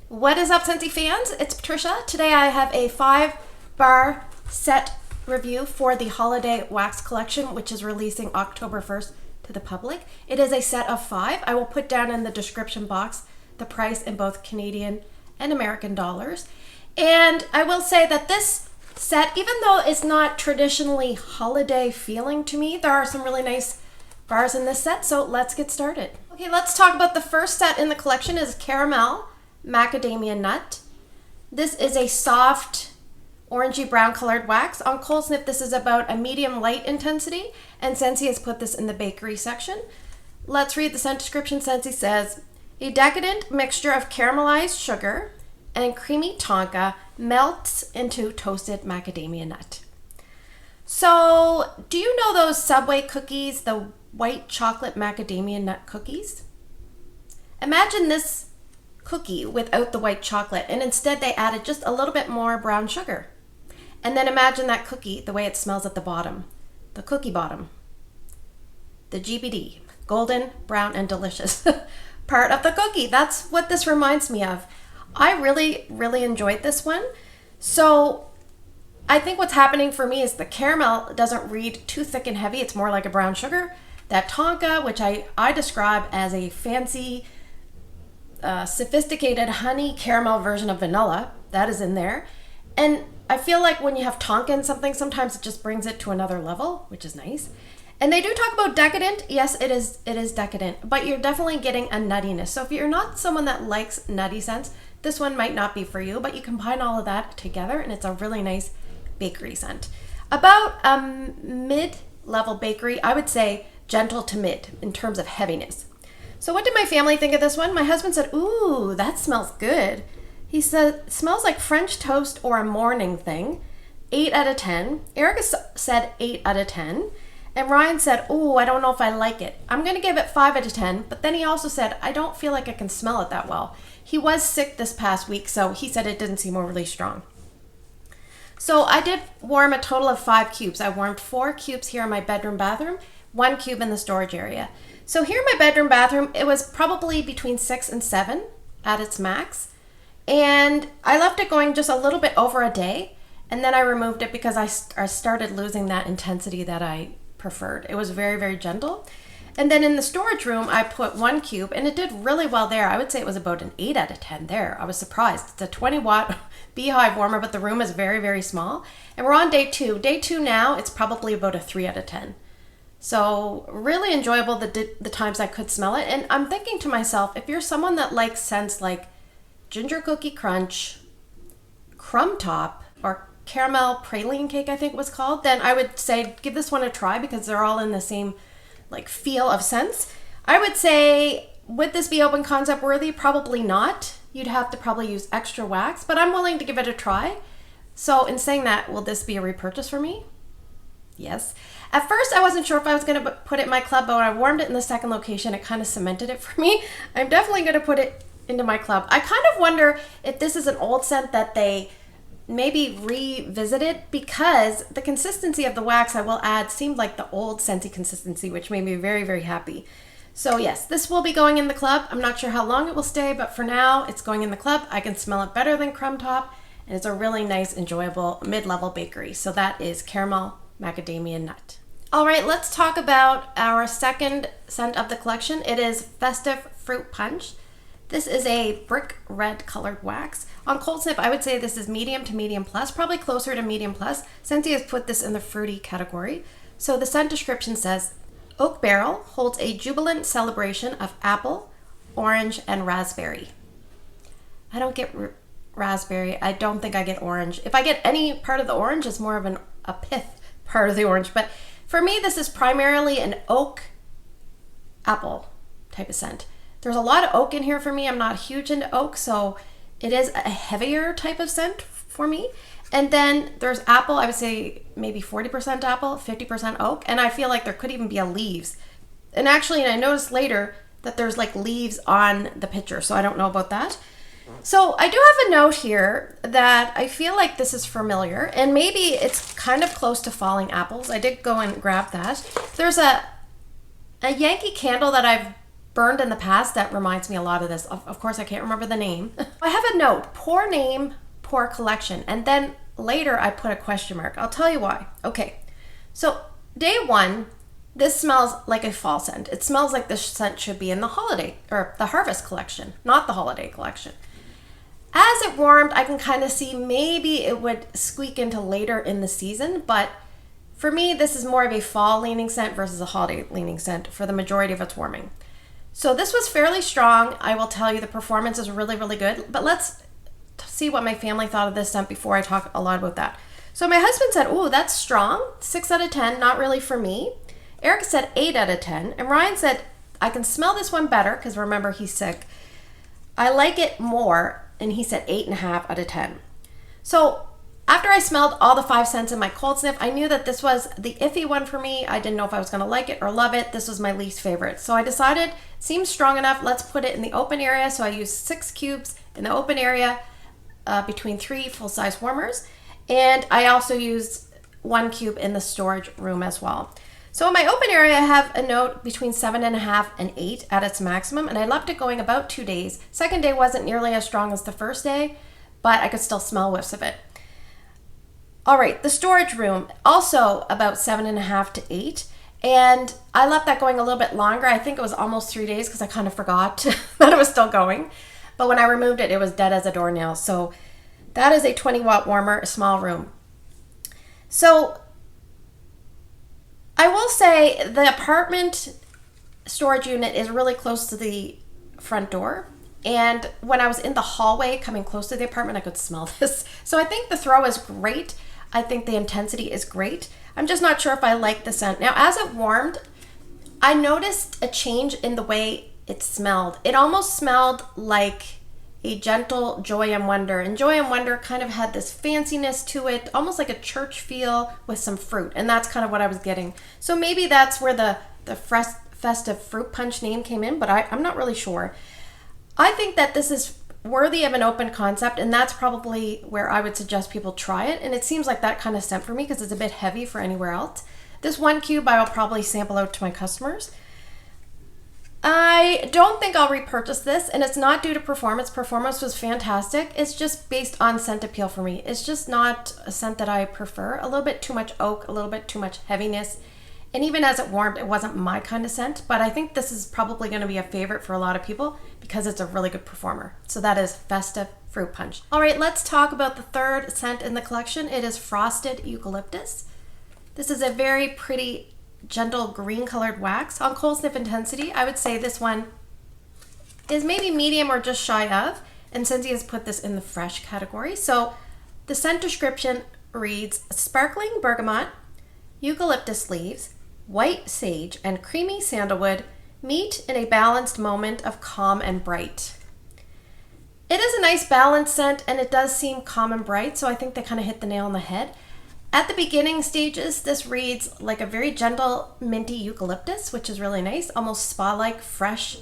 What is up, Scentsy fans? It's Patricia. Today I have a 5-bar set review for the Holiday Wax Collection, which is releasing October 1st to the public. It is a set of 5. I will put down in the description box the price in both Canadian and American dollars. And I will say that this set, even though it's not traditionally holiday feeling to me, there are some really nice bars in this set, so let's get started. Okay, let's talk about the first set in the collection is Caramel Macadamia Nut. This is a soft orangey brown colored wax. On Cold Snip, this is about a medium light intensity, and Scentsy has put this in the bakery section. Let's read the scent description. Scentsy says, a decadent mixture of caramelized sugar and creamy tonka melts into toasted macadamia nut. So, do you know those Subway cookies, the white chocolate macadamia nut cookies? Imagine this cookie without the white chocolate, and instead they added just a little bit more brown sugar. And then imagine that cookie, the way it smells at the bottom, the cookie bottom, the GBD, golden, brown, and delicious part of the cookie. That's what this reminds me of. I really enjoyed this one. So I think what's happening for me is the caramel doesn't read too thick and heavy. It's more like a brown sugar. That tonka, which I describe as a fancy, sophisticated honey caramel version of vanilla, that is in there. And I feel like when you have tonka in something, sometimes it just brings it to another level, which is nice. And they do talk about decadent. Yes, it is decadent, but you're definitely getting a nuttiness. So if you're not someone that likes nutty scents, this one might not be for you, but you combine all of that together and it's a really nice bakery scent. About mid-level bakery, I would say gentle to mid in terms of heaviness. So what did my family think of this one? My husband said, ooh, that smells good. He said, smells like French toast or a morning thing. 8 out of 10. Erica said 8 out of 10. And Ryan said, ooh, I don't know if I like it. I'm going to give it 5 out of 10. But then he also said, I don't feel like I can smell it that well. He was sick this past week, so he said it didn't seem overly strong. So I did warm a total of 5 cubes. I warmed 4 cubes here in my bedroom bathroom, 1 cube in the storage area. So here in my bedroom bathroom, it was probably between 6 and 7 at its max. And I left it going just a little bit over a day. And then I removed it because I started losing that intensity that I preferred. It was very gentle. And then in the storage room, I put 1 cube and it did really well there. I would say it was about an 8 out of 10 there. I was surprised. It's a 20-watt beehive warmer, but the room is very small. And we're on day 2. Day 2 now, it's probably about a 3 out of 10. So really enjoyable the times I could smell it. And I'm thinking to myself, if you're someone that likes scents like ginger cookie crunch, crumb top, or caramel praline cake, I think it was called, then I would say give this one a try because they're all in the same like feel of scents. I would say, would this be open concept worthy? Probably not. You'd have to probably use extra wax, but I'm willing to give it a try. So in saying that, will this be a repurchase for me? Yes. At first, I wasn't sure if I was going to put it in my club, but when I warmed it in the second location, it kind of cemented it for me. I'm definitely going to put it into my club. I kind of wonder if this is an old scent that they maybe revisited, because the consistency of the wax, I will add, seemed like the old Scentsy consistency, which made me very happy. So yes, this will be going in the club. I'm not sure how long it will stay, but for now, it's going in the club. I can smell it better than Crumb Top, and it's a really nice, enjoyable mid-level bakery. So that is Caramel Macadamia Nut. All right, let's talk about our second scent of the collection. It is Festive Fruit Punch. This is a brick red colored wax. On Cold Snip, I would say this is medium to medium plus, probably closer to medium plus. Scentsy has put this in the fruity category. So the scent description says, oak barrel holds a jubilant celebration of apple, orange, and raspberry. I don't get raspberry. I don't think I get orange. If I get any part of the orange, it's more of a pith part of the orange. But for me, this is primarily an oak apple type of scent. There's a lot of oak in here for me. I'm not huge into oak, so it is a heavier type of scent for me. And then there's apple. I would say maybe 40% apple, 50% oak. And I feel like there could even be a leaves. And actually, I noticed later that there's like leaves on the picture, so I don't know about that. So I do have a note here that I feel like this is familiar, and maybe it's kind of close to falling apples. I did go and grab that. There's a Yankee candle that I've burned in the past that reminds me a lot of this. Of course, I can't remember the name. I have a note, poor name, poor collection. And then later I put a question mark. I'll tell you why. Okay, so day one, this smells like a fall scent. It smells like this scent should be in the holiday or the harvest collection, not the holiday collection. As it warmed, I can kind of see maybe it would squeak into later in the season, but for me, this is more of a fall leaning scent versus a holiday leaning scent for the majority of its warming. So this was fairly strong. I will tell you the performance is really, really good, but let's see what my family thought of this scent before I talk a lot about that. So my husband said, "Oh, that's strong, 6 out of 10, not really for me." Eric said 8 out of 10, and Ryan said, "I can smell this one better," because remember, he's sick. "I like it more," and he said 8.5 out of 10. So after I smelled all the 5 scents in my cold sniff, I knew that this was the iffy one for me. I didn't know if I was going to like it or love it. This was my least favorite. So I decided, seems strong enough, let's put it in the open area. So I used 6 cubes in the open area between 3 full-size warmers. And I also used 1 cube in the storage room as well. So in my open area, I have a note between 7.5 and 8 at its maximum, and I left it going about 2 days. Second day wasn't nearly as strong as the first day, but I could still smell whiffs of it. All right, the storage room, also about 7.5 to 8, and I left that going a little bit longer. I think it was almost 3 days because I kind of forgot that it was still going. But when I removed it, it was dead as a doornail. So that is a 20-watt warmer, a small room. So I will say the apartment storage unit is really close to the front door. And when I was in the hallway coming close to the apartment, I could smell this. So I think the throw is great. I think the intensity is great. I'm just not sure if I like the scent. Now, as it warmed, I noticed a change in the way it smelled. It almost smelled like a gentle Joy and Wonder. And Joy and Wonder kind of had this fanciness to it, almost like a church feel with some fruit. And that's kind of what I was getting. So maybe that's where the Festive Fruit Punch name came in, but I'm not really sure. I think that this is worthy of an open concept, and that's probably where I would suggest people try it. And it seems like that kind of scent for me because it's a bit heavy for anywhere else. This 1 cube I will probably sample out to my customers. I don't think I'll repurchase this, and it's not due to performance. Performance was fantastic. It's just based on scent appeal for me. It's just not a scent that I prefer. A little bit too much oak, a little bit too much heaviness. And even as it warmed, it wasn't my kind of scent, but I think this is probably going to be a favorite for a lot of people because it's a really good performer. So that is Festive Fruit Punch. All right, let's talk about the third scent in the collection. It is Frosted Eucalyptus. This is a very pretty, gentle green colored wax. On cold sniff intensity, I would say this one is maybe medium or just shy of, and Scentsy has put this in the fresh category. So the scent description reads, sparkling bergamot, eucalyptus leaves, white sage, and creamy sandalwood meet in a balanced moment of calm and bright. It is a nice balanced scent, and it does seem calm and bright, so I think they kind of hit the nail on the head. At the beginning stages, this reads like a very gentle minty eucalyptus, which is really nice, almost spa-like, fresh,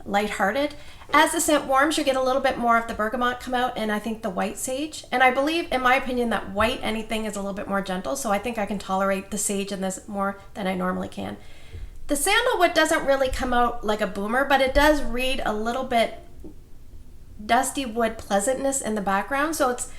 lighthearted. As the scent warms, you get a little bit more of the bergamot come out, and I think the white sage. And I believe, in my opinion, that white anything is a little bit more gentle, so I think I can tolerate the sage in this more than I normally can. The sandalwood doesn't really come out like a boomer, but it does read a little bit dusty wood pleasantness in the background. So it's,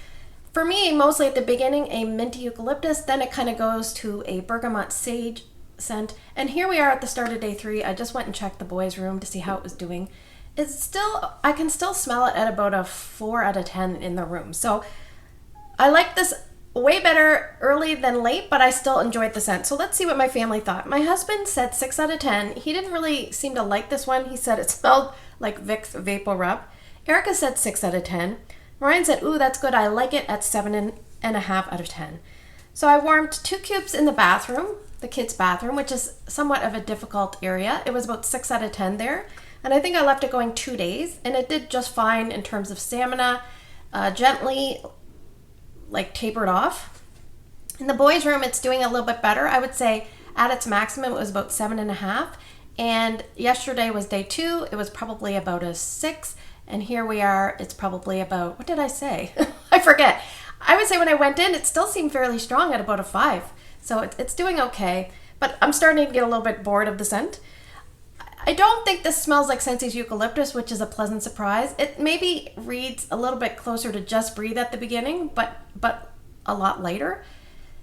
for me, mostly at the beginning, a minty eucalyptus, then it kind of goes to a bergamot sage scent. And here we are at the start of day 3. I just went and checked the boys' room to see how it was doing. It's still, I can still smell it at about a 4 out of 10 in the room. So I like this way better early than late, but I still enjoyed the scent. So let's see what my family thought. My husband said 6 out of 10. He didn't really seem to like this one. He said it smelled like Vicks Vapor Rub. Erica said 6 out of 10. Ryan said, ooh, that's good. I like it at 7.5 out of 10. So I warmed 2 cubes in the bathroom, the kids' bathroom, which is somewhat of a difficult area. It was about 6 out of 10 there. And I think I left it going 2 days, and it did just fine in terms of stamina, gently like tapered off. In the boys' room, it's doing a little bit better. I would say at its maximum, it was about 7.5. And yesterday was day 2. It was probably about a 6. And here we are, it's probably about, what did I say? I forget. I would say when I went in, it still seemed fairly strong at about a 5. So it's doing okay. But I'm starting to get a little bit bored of the scent. I don't think this smells like Scentsy's Eucalyptus, which is a pleasant surprise. It maybe reads a little bit closer to Just Breathe at the beginning, but a lot later.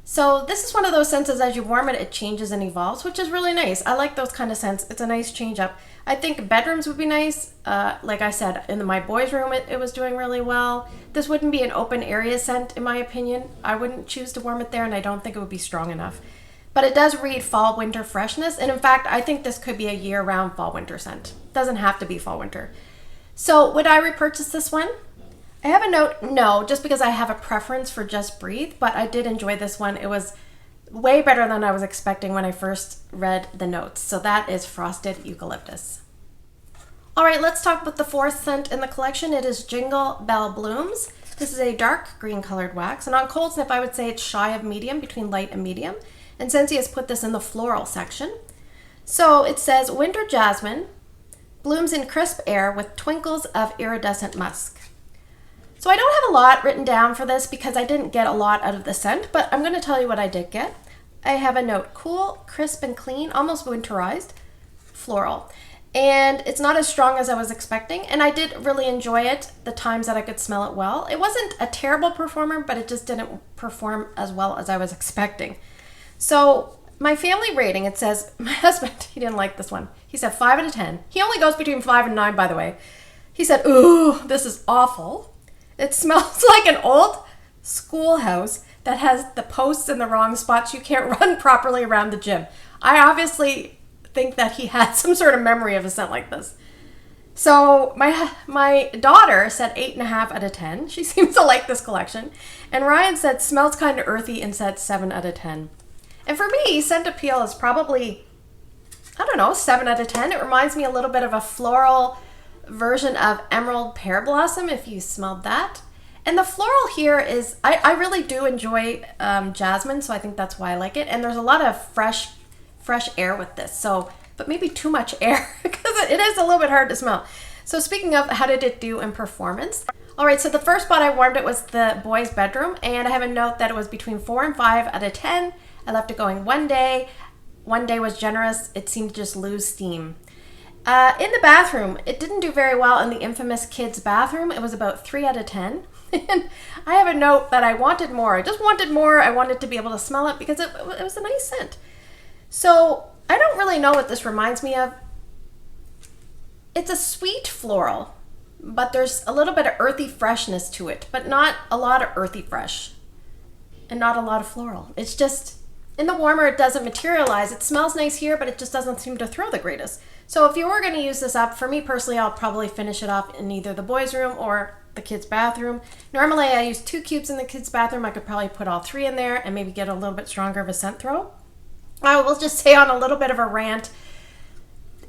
So this is one of those scents as you warm it, it changes and evolves, which is really nice. I like those kind of scents. It's a nice change up. I think bedrooms would be nice. Like I said, in my boys' room, it was doing really well. This wouldn't be an open area scent, in my opinion. I wouldn't choose to warm it there, and I don't think it would be strong enough. But it does read fall, winter freshness. And in fact, I think this could be a year-round fall, winter scent. It doesn't have to be fall, winter. So would I repurchase this one? I have a note, no, just because I have a preference for Just Breathe, but I did enjoy this one. It was way better than I was expecting when I first read the notes. So that is Frosted Eucalyptus. All right, let's talk about the fourth scent in the collection. It is Jingle Bell Blooms. This is a dark green colored wax, and on cold sniff, I would say it's shy of medium, between light and medium. And Scentsy has put this in the floral section. So it says, winter jasmine blooms in crisp air with twinkles of iridescent musk. So I don't have a lot written down for this because I didn't get a lot out of the scent, but I'm going to tell you what I did get. I have a note, cool, crisp and clean, almost winterized, floral. And it's not as strong as I was expecting, and I did really enjoy it the times that I could smell it well. It wasn't a terrible performer, but it just didn't perform as well as I was expecting. So my family rating, it says, my husband, he didn't like this one. He said 5 out of 10. He only goes between 5 and 9, by the way. He said, ooh, this is awful. It smells like an old schoolhouse that has the posts in the wrong spots. You can't run properly around the gym. I obviously think that he had some sort of memory of a scent like this. So my daughter said 8.5 out of 10. She seems to like this collection. And Ryan said smells kind of earthy and said 7 out of 10. And for me, scent appeal is probably, I don't know, 7 out of 10. It reminds me a little bit of a floral version of Emerald Pear Blossom, if you smelled that. And the floral here is, I really do enjoy jasmine, so I think that's why I like it. And there's a lot of fresh air with this, so, but maybe too much air because it is a little bit hard to smell. So speaking of, how did it do in performance? All right, so the first spot I warmed it was the boys' bedroom, and I have a note that it was between 4 and 5 out of 10. I left it going one day. One day was generous. It seemed to just lose steam. In the bathroom, it didn't do very well in the infamous kids' bathroom. It was about 3 out of 10. And I have a note that I wanted more. I just wanted more. I wanted to be able to smell it because it was a nice scent. So I don't really know what this reminds me of. It's a sweet floral, but there's a little bit of earthy freshness to it, but not a lot of earthy fresh and not a lot of floral. It's just, in the warmer, it doesn't materialize. It smells nice here, but it just doesn't seem to throw the greatest. So if you were going to use this up, for me personally, I'll probably finish it off in either the boys' room or the kids' bathroom. Normally I use 2 cubes in the kids' bathroom. I could probably put all 3 in there and maybe get a little bit stronger of a scent throw. I will just say on a little bit of a rant,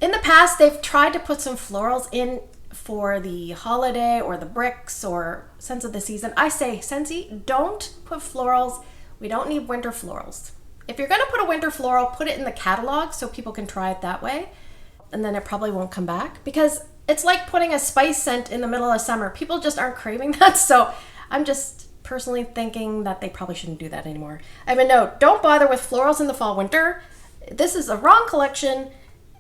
in the past they've tried to put some florals in for the holiday or the bricks or scents of the season. I say, Scentsy, don't put florals. We don't need winter florals. If you're going to put a winter floral, put it in the catalog so people can try it that way. And then it probably won't come back because it's like putting a spice scent in the middle of summer. People just aren't craving that. So I'm just personally thinking that they probably shouldn't do that anymore. I have a note, don't bother with florals in the fall winter. This is a wrong collection.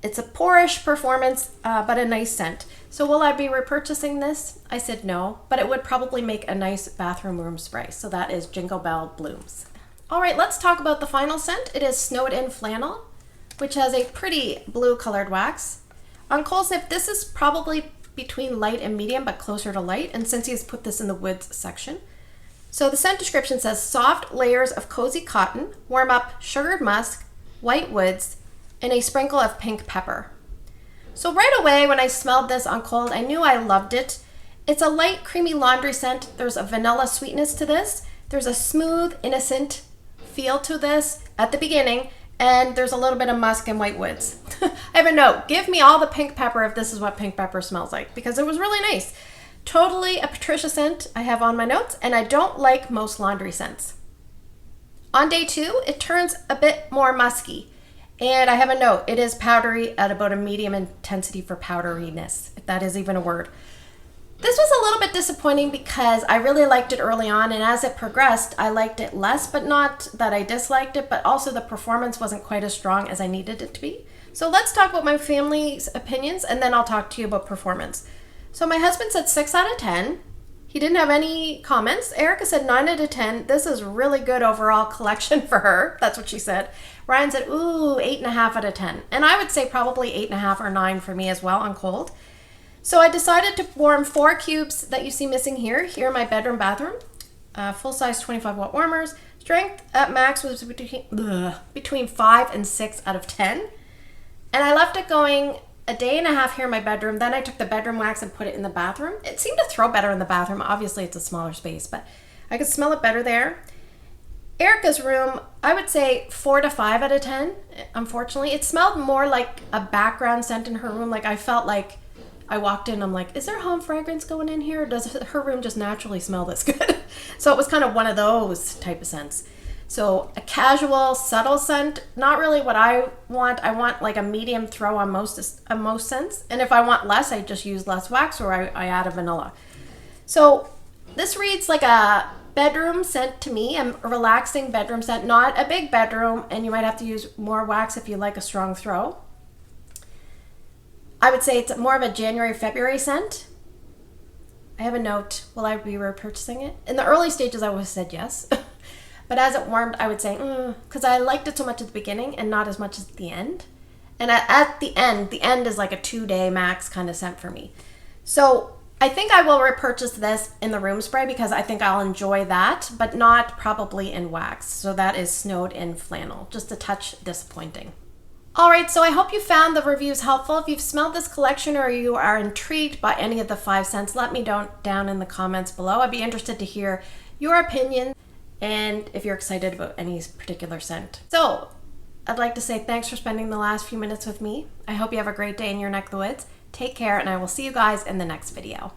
It's a poorish performance, but a nice scent. So will I be repurchasing this? I said no, but it would probably make a nice bathroom room spray. So that is Jingle Bell Blooms. All right, let's talk about the final scent. It is Snowed In Flannel, which has a pretty blue colored wax. On cold sniff, this is probably between light and medium, but closer to light. And Scentsy has put this in the woods section. So the scent description says soft layers of cozy cotton, warm up sugared musk, white woods, and a sprinkle of pink pepper. So right away when I smelled this on cold, I knew I loved it. It's a light, creamy laundry scent. There's a vanilla sweetness to this. There's a smooth, innocent feel to this at the beginning, and there's a little bit of musk and white woods. I have a note, give me all the pink pepper if this is what pink pepper smells like, because it was really nice. Totally a Patricia scent I have on my notes, and I don't like most laundry scents. On day 2, it turns a bit more musky. And I have a note, it is powdery at about a medium intensity for powderiness, if that is even a word. This was a little bit disappointing because I really liked it early on, and as it progressed, I liked it less, but not that I disliked it, but also the performance wasn't quite as strong as I needed it to be. So let's talk about my family's opinions, and then I'll talk to you about performance. So my husband said 6 out of 10. He didn't have any comments. Erica said 9 out of 10. This is really good overall collection for her. That's what she said. Ryan said, ooh, 8.5 out of 10. And I would say probably 8.5 or 9 for me as well on cold. So I decided to warm 4 cubes that you see missing here in my bedroom bathroom. Full-size 25-watt warmers. Strength at max was between 5 and 6 out of 10. And I left it going a day and a half here in my bedroom. Then I took the bedroom wax and put it in the bathroom. It seemed to throw better in the bathroom. Obviously, it's a smaller space, but I could smell it better there. Erica's room, I would say 4 to 5 out of 10. Unfortunately, it smelled more like a background scent in her room. Like I felt like I walked in, I'm like, is there home fragrance going in here? Or does her room just naturally smell this good? So it was kind of one of those type of scents. So a casual, subtle scent, not really what I want. I want like a medium throw on most scents. And if I want less, I just use less wax, or I add a vanilla. So this reads like a bedroom scent to me, a relaxing bedroom scent, not a big bedroom, and you might have to use more wax if you like a strong throw. I would say it's more of a January, February scent. I have a note. Will I be repurchasing it? In the early stages, I would have said yes. But as it warmed, I would say, because I liked it so much at the beginning and not as much at the end. And at the end is like a 2-day max kind of scent for me. So I think I will repurchase this in the room spray because I think I'll enjoy that, but not probably in wax. So that is Snowed in Flannel. Just a touch disappointing. All right, so I hope you found the reviews helpful. If you've smelled this collection or you are intrigued by any of the 5 scents, let me know down in the comments below. I'd be interested to hear your opinion and if you're excited about any particular scent. So I'd like to say thanks for spending the last few minutes with me. I hope you have a great day in your neck of the woods. Take care, and I will see you guys in the next video.